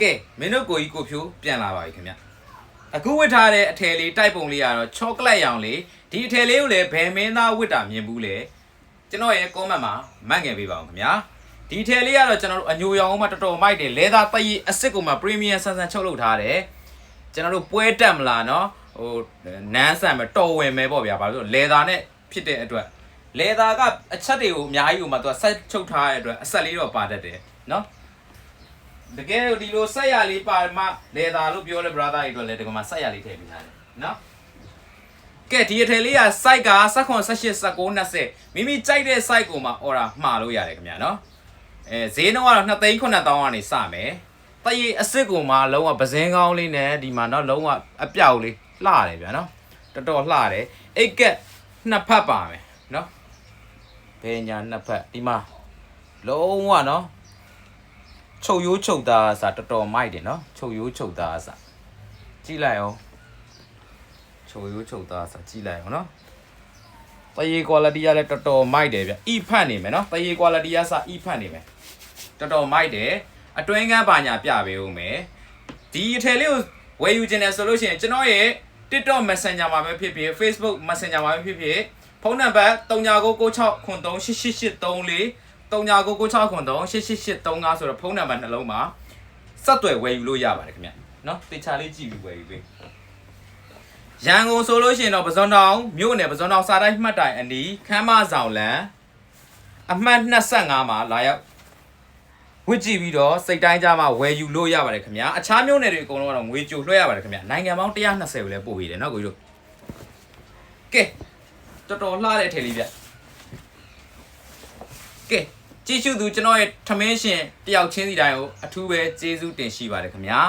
ကဲမင်းတို့ကိုကြီးကိုဖြိုးပြန်လာပါပြီခင်ဗျအခုဝစ်ထားတဲ့အထည်လေးတိုက်ပုံလေးကတော့ချောကလက်ရောင်လေးဒီအထည်လေးကိုလည်းဘယ်မင်းသားဝစ်တာမြင်ဘူးလေကျွန်တော်ရဲ့ comment မှာမှတ်ငယ်ပေးပါအောင်ခင်ဗျာဒီအထည်လေးကတော့ကျွန်တော်တို့အညိုရောင်မှတော်တော်မိုက်တယ်လဲသားတရီအစ်စ်ကိုမှ premium ဆန်ဆန်ချုပ်လုပ်ထားတယ်ကျွန်တော်တို့ပွဲတက်မလားနော်ဟိုနန်းဆန်ပဲတော်ဝင်ပဲပေါ့ဗျာဘာလို့လဲသားနဲ့ဖြစ်တဲ့အတွက်လဲသားကအချက်တွေကိုအများကြီးဟိုမှာသူကဆက်ချုပ်ထားတဲ့အတွက်အဆက်လေးတော့ပါတတ်တယ်နော်တကယ်ဒီလိုဆက်ရလေးပါမှလေသာလို့ပြောလဲ brother တွေအတွက်လည်းဒီကောင်မှာဆက်ရလေးထည့်ပေးထားတယ်နော်ကဲဒီအထည်လေးက site က18 18 19 20မိမိကြိုက်တဲ့ site ကိုမှ order မှာလို့ရတယ်ခင်ဗျာနော်ဈေးနှုန်းကတော့2,900,000ကနေစမယ်တရေအစ်စ်ကိုမှလုံးဝပစင်းကောင်းလေးနဲ့ဒီမှာနော်လုံးဝအပြောက်လေးလှတယ်ဗျာနော်တော်တော်လှတယ်အိတ်ကက်နှစ်ဖက်ပါမယ်နော်ဘယ်ညာနှစ်ဖက်ဒီမှာလုံးဝနော်ချုပ်ရိုးချုပ်သားအစားတော်တော်မိုက်တယ်နော်ချုပ်ရိုးချုပ်သားအစားကြည့်လိုက်အောင်ချုပ်ရိုးချုပ်သားအစားကြည့်လိုက်အောင်နော်တရေ quality ကလည်းတော်တော်မိုက်တယ်ဗျအီဖတ်နေမယ်နော်တရေ quality အစားအီဖတ်နေမယ်တော်တော်မိုက်တယ်အတွင်းကန်းပါညာပြပေးဦးမယ်ဒီအထည်လေးကိုဝယ်ယူခြင်းနဲ့ဆိုလို့ရှိရင်ကျွန်တော်ရဲ့ TikTok Messenger မှာပဲဖြစ်ဖြစ် Facebook Messenger မှာပဲဖြစ်ဖြစ်ဖုန်းနံပါတ်3996938834 3996938835ဆိုတော့ဖုန်းနံပါတ်နှလုံးမှာဆက်သွယ်ဝယ်ယူလို့ရပါတယ်ခင်ဗျနော်တေချာလေးကြည့်ပြီးဝယ်ယူပေးရန်ကုန်ဆိုလို့ရှိရင်တော့ပဇွန်တောင်မြို့နယ်ပဇွန်တောင်စာတိုင်းမှတ်တိုင်အနီးခမ်းမဆောင်လန်အမှတ်25မှာလာရောက်ဝစ်ကြည့်ပြီးတော့စိတ်တိုင်းကြမှာဝယ်ယူလို့ရပါတယ်ခင်ဗျအခြားမြို့နယ်တွေအကုန်လုံးကတော့ငွေကြိုလွှဲရပါတယ်ခင်ဗျနိုင်ငံပေါင်း120ကိုလည်းပို့ပေးတယ်နော်ကိုကြီးတို့ကဲတော်တော်လှတဲ့အထည်လေးဗျကဲကြည့်ရှုသူကျွန်တော်ရဲ့ထမင်းရှင်တယောက်ချင်းစီတိုင်းကိုအထူးပဲကျေးဇူးတင်ရှိပါတယ်ခင်ဗျာ